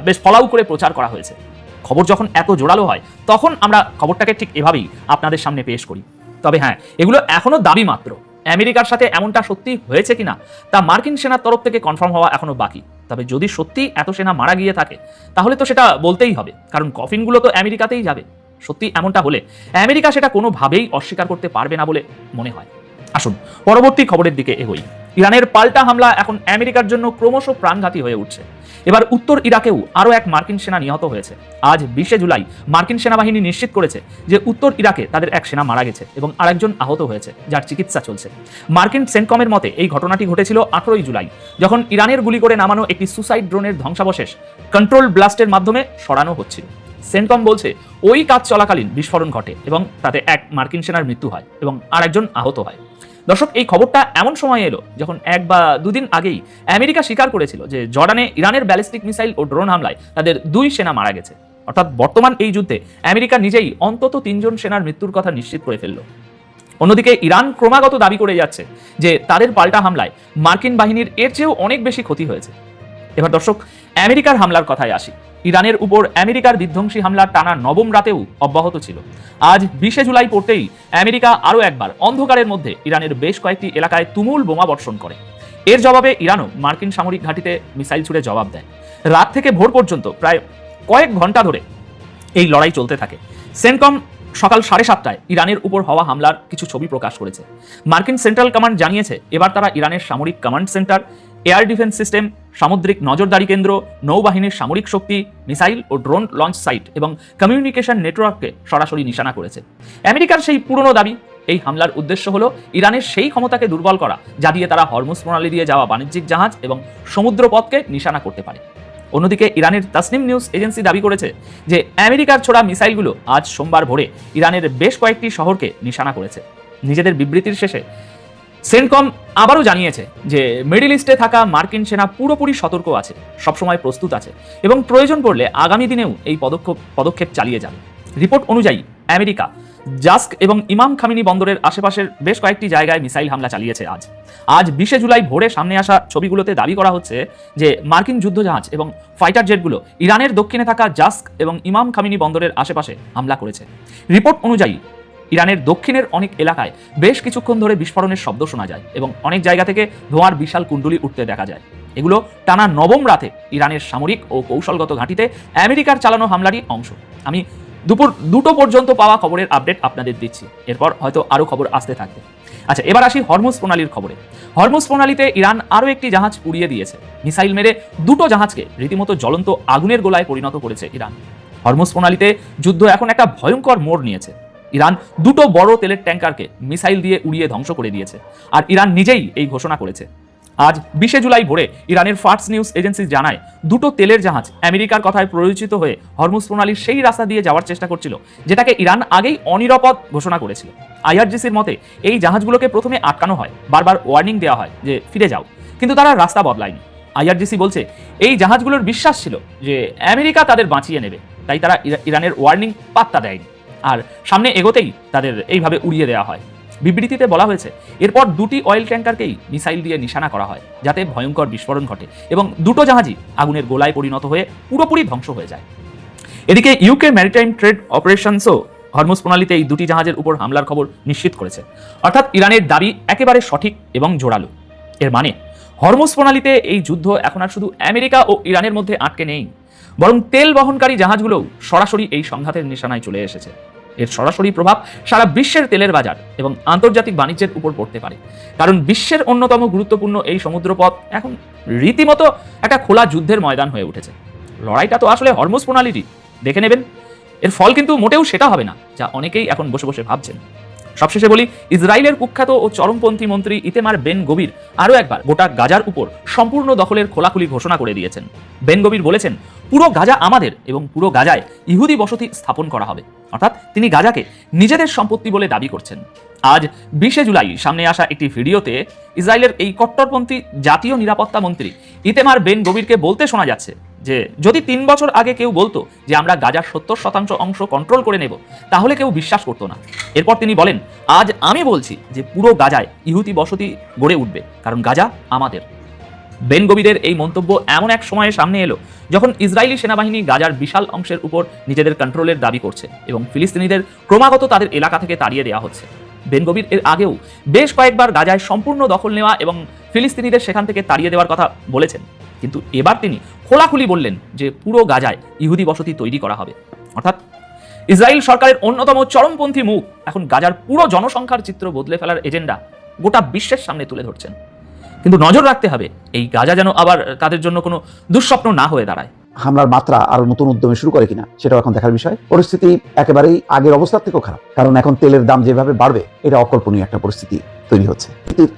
বেশ ফলাও করে প্রচার করা হয়েছে। খবর যখন এত জোরালো হয়, তখন আমরা খবরটাকে ঠিক এভাবেই আপনাদের সামনে পেশ করি। তবে হ্যাঁ, এগুলো এখনো দাবি মাত্র। আমেরিকার সাথে এমনটা সত্যি হয়েছে কিনা তা মার্কিন সেনার তরফ থেকে কনফার্ম হওয়া এখনো বাকি। তবে যদি সত্যি এত সেনা মারা গিয়ে থাকে তাহলে তো সেটা বলতেই হবে, কারণ কফিনগুলো তো আমেরিকাতেই যাবে। সত্যি এমনটা হলে আমেরিকা সেটা কোনোভাবেই অস্বীকার করতে পারবে না বলে মনে হয়। আসুন পরবর্তী খবরের দিকে এগোই। ইরানের পাল্টা হামলা এখন আমেরিকার জন্য ক্রমশ প্রাণঘাতী হয়ে উঠছে। এবার উত্তর ইরাকেও আরও এক মার্কিন সেনা নিহত হয়েছে। আজ 20 জুলাই মার্কিন সেনাবাহিনী নিশ্চিত করেছে যে উত্তর ইরাকে তাদের এক সেনা মারা গেছে এবং আরেকজন আহত হয়েছে, যার চিকিৎসা চলছে। মার্কিন সেন্টকমের মতে এই ঘটনাটি ঘটেছিল 18 জুলাই, যখন ইরানের গুলি করে নামানো একটি সুসাইড ড্রোনের ধ্বংসাবশেষ কন্ট্রোল ব্লাস্টের মাধ্যমে সরানো হচ্ছিল। সেন্টকম বলছে ওই কাজ চলাকালীন বিস্ফোরণ ঘটে এবং তাতে এক মার্কিন সেনার মৃত্যু হয় এবং আরেকজন আহত হয়। দর্শক, এই খবরটা এমন সময় এলো যখন 1 বা 2 দিন আগেই আমেরিকা স্বীকার করেছিল যে জর্ডানে ইরানের ব্যালিস্টিক মিসাইল ও ড্রোন হামলায় তাদের 2 সেনা মারা গেছে। অর্থাৎ বর্তমান এই যুদ্ধে আমেরিকা নিজেই অন্তত 3 জন সেনার মৃত্যুর কথা নিশ্চিত করে ফেলল। অন্যদিকে ইরান ক্রমাগত দাবি করে যাচ্ছে যে তাদের পাল্টা হামলায় মার্কিন বাহিনীর এর চেয়েও অনেক বেশি ক্ষতি হয়েছে। এবার দর্শক, আমেরিকার হামলার কথায় আসি। ইরানের উপর আমেরিকার বিধ্বংসী হামলা টানা 9ম রাতেও অব্যাহত ছিল। আজ 20 জুলাই পড়তেই আমেরিকা আরও একবার অন্ধকারের মধ্যে ইরানের বেশ কয়েকটি এলাকায় তুমুল বোমা বর্ষণ করে। এর জবাবে ইরানও মার্কিন সামরিক ঘাঁটিতে মিসাইল ছুড়ে জবাব দেয়। রাত থেকে ভোর পর্যন্ত প্রায় কয়েক ঘন্টা ধরে এই লড়াই চলতে থাকে। সেন্টকম সকাল 7:30টায় ইরানের উপর হওয়া হামলার কিছু ছবি প্রকাশ করেছে। মার্কিন সেন্ট্রাল কমান্ড জানিয়েছে এবার তারা ইরানের সামরিক command centre, air defence system, সামুদ্রিক নজরদারি কেন্দ্র, নৌবাহিনীর সামরিক শক্তি, মিসাইল ও ড্রোন লঞ্চ সাইট এবং কমিউনিকেশন নেটওয়ার্ককে সরাসরি নিশানা করেছে। আমেরিকার সেই পুরনো দাবি, এই হামলার উদ্দেশ্য হলো ইরানের সেই ক্ষমতাকে দুর্বল করা যা দিয়ে তারা হরমুজ প্রণালী দিয়ে যাওয়া বাণিজ্যিক জাহাজ এবং সমুদ্রপথকে নিশানা করতে পারে। অন্যদিকে ইরানের তাসনিম নিউজ এজেন্সি দাবি করেছে যে আমেরিকার ছোড়া মিসাইলগুলো আজ সোমবার ভোরে ইরানের বেশ কয়েকটি শহরকে নিশানা করেছে। নিজেদের বিবৃতির শেষে সেন্টকম আবারও জানিয়েছে যে মিডল ইস্টে থাকা মার্কিন সেনা পুরোপুরি সতর্ক আছে, সবসময় প্রস্তুত আছে এবং প্রয়োজন পড়লে আগামী দিনেও এই পদক্ষেপ চালিয়ে যাবে। রিপোর্ট অনুযায়ী আমেরিকা জাস্ক এবং ইমাম খামিনি বন্দরের আশেপাশের বেশ কয়েকটি জায়গায় মিসাইল হামলা চালিয়েছে। আজ 20 জুলাই ভোরে সামনে আসা ছবিগুলোতে দাবি করা হচ্ছে যে মার্কিন যুদ্ধজাহাজ এবং ফাইটার জেটগুলো ইরানের দক্ষিণে থাকা জাস্ক এবং ইমাম খামিনি বন্দরের আশেপাশে হামলা করেছে। রিপোর্ট অনুযায়ী ইরানের দক্ষিণের অনেক এলাকায় বেশ কিছুক্ষণ ধরে বিস্ফোরণের শব্দ শোনা যায় এবং অনেক জায়গা থেকে ধোঁয়ার বিশাল কুণ্ডলি উঠতে দেখা যায়। এগুলো টানা 9ম রাতে ইরানের সামরিক ও কৌশলগত ঘাঁটিতে আমেরিকার চালানো হামলারই অংশ। আমি দুপুর 2টো পর্যন্ত পাওয়া খবরের আপডেট আপনাদের দিচ্ছি, এরপর হয়তো আরও খবর আসতে থাকবে। আচ্ছা, এবার আসি হরমুজ প্রণালীর খবরে। হরমুজ প্রণালীতে ইরান আরও একটি জাহাজ পুড়িয়ে দিয়েছে। মিসাইল মেরে 2টো জাহাজকে রীতিমতো জ্বলন্ত আগুনের গোলায় পরিণত করেছে ইরান। হরমুজ প্রণালীতে যুদ্ধ এখন একটা ভয়ঙ্কর মোড় নিয়েছে। ইরান 2টো বড় তেলের ট্যাঙ্কারকে মিসাইল দিয়ে উড়িয়ে ধ্বংস করে দিয়েছে, আর ইরান নিজেই এই ঘোষণা করেছে। আজ 20 জুলাই ভোরে ইরানের ফার্স নিউজ এজেন্সি জানায় 2টো তেলের জাহাজ আমেরিকার কথায় প্ররোচিত হয়ে হরমুজ প্রণালীর সেই রাস্তা দিয়ে যাওয়ার চেষ্টা করছিল যেটাকে ইরান আগেই অনিরাপদ ঘোষণা করেছিল। আইআরজিসির মতে এই জাহাজগুলোকে প্রথমে আটকানো হয়, বারবার ওয়ার্নিং দেওয়া হয় যে ফিরে যাও, কিন্তু তারা রাস্তা বদলায়নি। আইআরজিসি বলছে এই জাহাজগুলোর বিশ্বাস ছিল যে আমেরিকা তাদের বাঁচিয়ে নেবে, তাই তারা ইরানের ওয়ার্নিং পাত্তা দেয়নি, আর সামনে এগোতেই তাদের এইভাবে উড়িয়ে দেওয়া হয়। বিবৃতিতে বলা হয়েছে এরপর 2টি অয়েল ট্যাঙ্কারকেই মিসাইল দিয়ে নিশানা করা হয় যাতে ভয়ঙ্কর বিস্ফোরণ ঘটে এবং 2টো জাহাজই আগুনের গোলায় পরিণত হয়ে পুরোপুরি ধ্বংস হয়ে যায়। এদিকে ইউকে ম্যারিটাইম ট্রেড অপারেশনসও হরমুজ প্রণালীতে এই 2টি জাহাজের উপর হামলার খবর নিশ্চিত করেছে। অর্থাৎ ইরানের দাবি একেবারে সঠিক এবং জোরালো। এর মানে হরমুজ প্রণালীতে এই যুদ্ধ এখন আর শুধু আমেরিকা ও ইরানের মধ্যে আটকে নেই, বরং তেল বহনকারী জাহাজগুলোও সরাসরি এই সংঘাতের নিশানায় চলে এসেছে। এর সরাসরি প্রভাব সারা বিশ্বের তেলের বাজার এবং আন্তর্জাতিক বাণিজ্যের উপর পড়তে পারে, কারণ বিশ্বের অন্যতম গুরুত্বপূর্ণ এই সমুদ্রপথ এখন রীতিমতো একটা খোলা যুদ্ধের ময়দান হয়ে উঠেছে। লড়াইটা তো আসলে হরমুজ প্রণালীরই, দেখে নেবেন। এর ফল কিন্তু মোটেও সেটা হবে না যা অনেকেই এখন বসে বসে ভাবছেন। সবশেষে বলি, ইসরায়েলের কুখ্যাত ও চরমপন্থী মন্ত্রী ইতেমার বেন গবির আরও একবার গোটা গাজার উপর সম্পূর্ণ দখলের খোলাখুলি ঘোষণা করে দিয়েছেন। বেন গবির বলেছেন পুরো গাজা আমাদের এবং পুরো গাজায় ইহুদি বসতি স্থাপন করা হবে। অর্থাৎ তিনি গাজাকে নিজেদের সম্পত্তি বলে দাবি করছেন। আজ 20 জুলাই সামনে আসা একটি ভিডিওতে ইসরায়েলের এই কট্টরপন্থী জাতীয় নিরাপত্তা মন্ত্রী ইতেমার বেন গবিরকে বলতে শোনা যাচ্ছে যে যদি 3 বছর আগে কেউ বলতো যে আমরা গাজার 70% অংশ কন্ট্রোল করে নেব তাহলে কেউ বিশ্বাস করতো না। এরপর তিনি বলেন আজ আমি বলছি যে পুরো গাজায় ইহুদি বসতি গড়ে উঠবে, কারণ গাজা আমাদের। বেন গবিরের এই মন্তব্য এমন এক সময়ে সামনে এলো যখন ইসরায়েলি সেনাবাহিনী গাজার বিশাল অংশের উপর নিজেদের কন্ট্রোলের দাবি করছে এবং ফিলিস্তিনিদের ক্রমাগত তাদের এলাকা থেকে তাড়িয়ে দেওয়া হচ্ছে। বেন গভির এর আগেও বেশ কয়েকবার গাজায় সম্পূর্ণ দখল নেওয়া এবং ফিলিস্তিনিদের সেখান থেকে তাড়িয়ে দেওয়ার কথা বলেছেন, কিন্তু এবার তিনি খোলাখুলি বললেন যে পুরো গাজায় ইহুদি বসতি তৈরি করা হবে। অর্থাৎ ইসরায়েল সরকারের অন্যতম চরমপন্থী মুখ এখন গাজার পুরো জনসংখ্যার চিত্র বদলে ফেলার এজেন্ডা গোটা বিশ্বের সামনে তুলে ধরছেন। কিন্তু নজর রাখতে হবে এই গাজা যেন আবার তাদের জন্য কোনো দুঃস্বপ্ন না হয়ে দাঁড়ায়। হামলার মাত্রা আরো নতুন উদ্যমে শুরু করে কিনা সেটাও এখন দেখার বিষয়। পরিস্থিতি একেবারেই আগের অবস্থার থেকেও খারাপ, কারণ এখন তেলের দাম যেভাবে বাড়বে এটা অকল্পনীয় একটা পরিস্থিতি তৈরি হচ্ছে।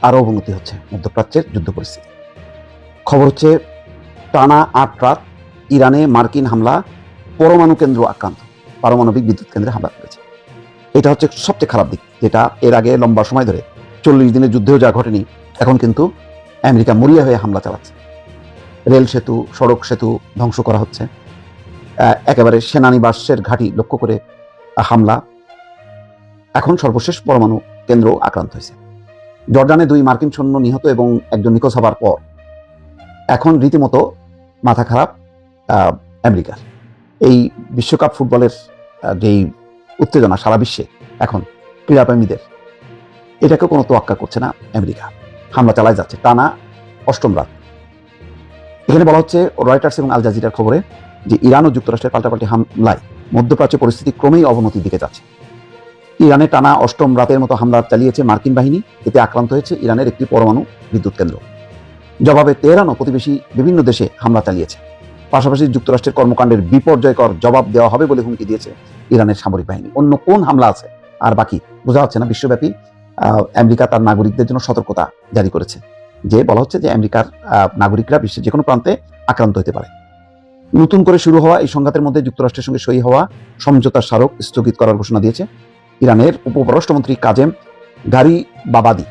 আরো অবনতি হচ্ছে মধ্যপ্রাচ্যের যুদ্ধ পরিস্থিতি। খবর হচ্ছে টানা 8 রাত ইরানে মার্কিন হামলা, পরমাণু কেন্দ্র আক্রান্ত, পারমাণবিক বিদ্যুৎ কেন্দ্রে হামলা করেছে। এটা হচ্ছে সবচেয়ে খারাপ দিক, যেটা এর আগে লম্বা সময় ধরে 40 দিনের যুদ্ধেও যা ঘটেনি, এখন কিন্তু আমেরিকা মরিয়া হয়ে হামলা চালাচ্ছে। রেল সেতু, সড়ক সেতু ধ্বংস করা হচ্ছে, একেবারে সেনানিবাসের ঘাঁটি লক্ষ্য করে হামলা। এখন সর্বশেষ পরমাণু কেন্দ্র আক্রান্ত হয়েছে। জর্ডানে 2 মার্কিন সৈন্য নিহত এবং একজন নিখোঁজ হবার পর এখন রীতিমতো মাথা খারাপ আমেরিকার। এই বিশ্বকাপ ফুটবলের যেই উত্তেজনা সারা বিশ্বে এখন ক্রীড়াপ্রেমীদের, এটাকে কোনো তোয়াক্কা করছে না আমেরিকা। হামলা চালায় যাচ্ছে টানা 8ম রাত। এখানে বলা হচ্ছে রয়টার্স এবং আল জাজিরার খবরে যে ইরান ও যুক্তরাষ্ট্রের পাল্টাপাল্টি হামলায় মধ্যপ্রাচ্য পরিস্থিতি ক্রমেই অবনতির দিকে যাচ্ছে। ইরানে টানা 8ম রাতের মতো হামলা চালিয়েছে মার্কিন বাহিনী। এতে আক্রান্ত হয়েছে ইরানের একটি পরমাণু বিদ্যুৎ কেন্দ্র। জবাবে তেহরানও প্রতিবেশী বিভিন্ন দেশে হামলা চালিয়েছে। পাশাপাশি যুক্তরাষ্ট্রের কর্মকাণ্ডের বিপর্যয়কর জবাব দেওয়া হবে বলে হুমকি দিয়েছে ইরানের সামরিক বাহিনী। অন্য কোন হামলা আছে আর বাকি বোঝা যাচ্ছে না। বিশ্বব্যাপী আমেরিকা তার নাগরিকদের জন্য সতর্কতা জারি করেছে, যে বলা হচ্ছে যে আমেরিকার নাগরিকরা বিশ্বের যে কোনো প্রান্তে আক্রান্ত হতে পারে। নতুন করে শুরু হওয়া এই সংঘাতের মধ্যে যুক্তরাষ্ট্রের সঙ্গে সই হওয়া সমঝোতার স্মারক স্থগিত করার ঘোষণা দিয়েছে ইরানের উপপররাষ্ট্রমন্ত্রী কাজেম গারিবাবাদি।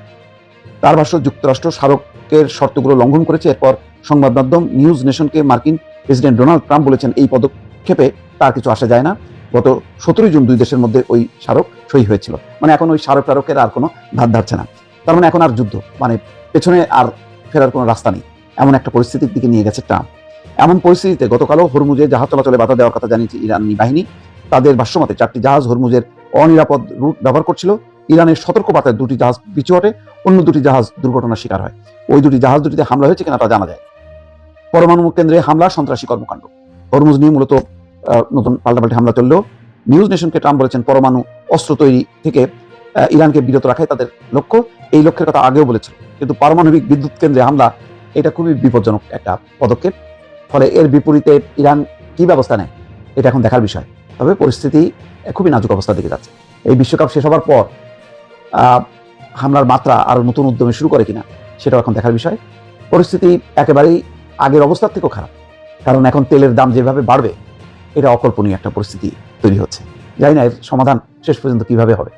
তার ভাষ্য, যুক্তরাষ্ট্র স্মারকের শর্তগুলো লঙ্ঘন করেছে। এরপর সংবাদ মাধ্যম নিউজ নেশনকে মার্কিন প্রেসিডেন্ট ডোনাল্ড ট্রাম্প বলেছেন, এই পদক্ষেপে তার কিছু আসা যায় না। গত 17 জুন 2 দেশের মধ্যে ওই স্মারক সই হয়েছিল। মানে এখন ওই স্মারকের আর কোনো ধার ধারছে না। তার মানে এখন আর যুদ্ধ, মানে পেছনে আর ফেরার কোনো রাস্তা নেই, এমন একটা পরিস্থিতির দিকে নিয়ে গেছে ট্রাম্প। এমন পরিস্থিতিতে গতকালও হরমুজে জাহাজ চলাচলে বাধা দেওয়ার কথা জানিয়েছে ইরানি বাহিনী। তাদের ভাষ্যমতে 4টি জাহাজ হরমুজের অনিরাপদ রুট ব্যবহার করছিল। ইরানের সতর্কবার্তায় 2টি জাহাজ পিছু হটে, অন্য 2টি জাহাজ দুর্ঘটনার শিকার হয়। ওই 2টি জাহাজ দুটিতে হামলা হয়েছে কিনা তা জানা যায়। পরমাণু কেন্দ্রে হামলা সন্ত্রাসী কর্মকাণ্ড। হরমুজ নিয়ে মূলত নতুন পাল্টাপাল্টি হামলা চললেও নিউজ নেশনকে ট্রাম্প বলেছেন, পরমাণু অস্ত্র তৈরি থেকে ইরানকে বিরত রাখাই তাদের লক্ষ্য। এই লক্ষ্যের কথা আগেও বলেছিল, কিন্তু পারমাণবিক বিদ্যুৎ কেন্দ্রে হামলা এটা খুবই বিপজ্জনক একটা পদক্ষেপ। ফলে এর বিপরীতে ইরান কি ব্যবস্থা নেয় এটা এখন দেখার বিষয়। তবে পরিস্থিতি খুবই নাজুক অবস্থার দিকে যাচ্ছে। এই বিশ্বকাপ শেষ হবার পর হামলার মাত্রা আরো নতুন উদ্যমে শুরু করে কিনা সেটাও এখন দেখার বিষয়। পরিস্থিতি একেবারেই আগের অবস্থার থেকেও খারাপ, কারণ এখন তেলের দাম যেভাবে বাড়বে এটা অকল্পনীয় একটা পরিস্থিতি তৈরি হচ্ছে। জানি না এর সমাধান শেষ পর্যন্ত কিভাবে হবে।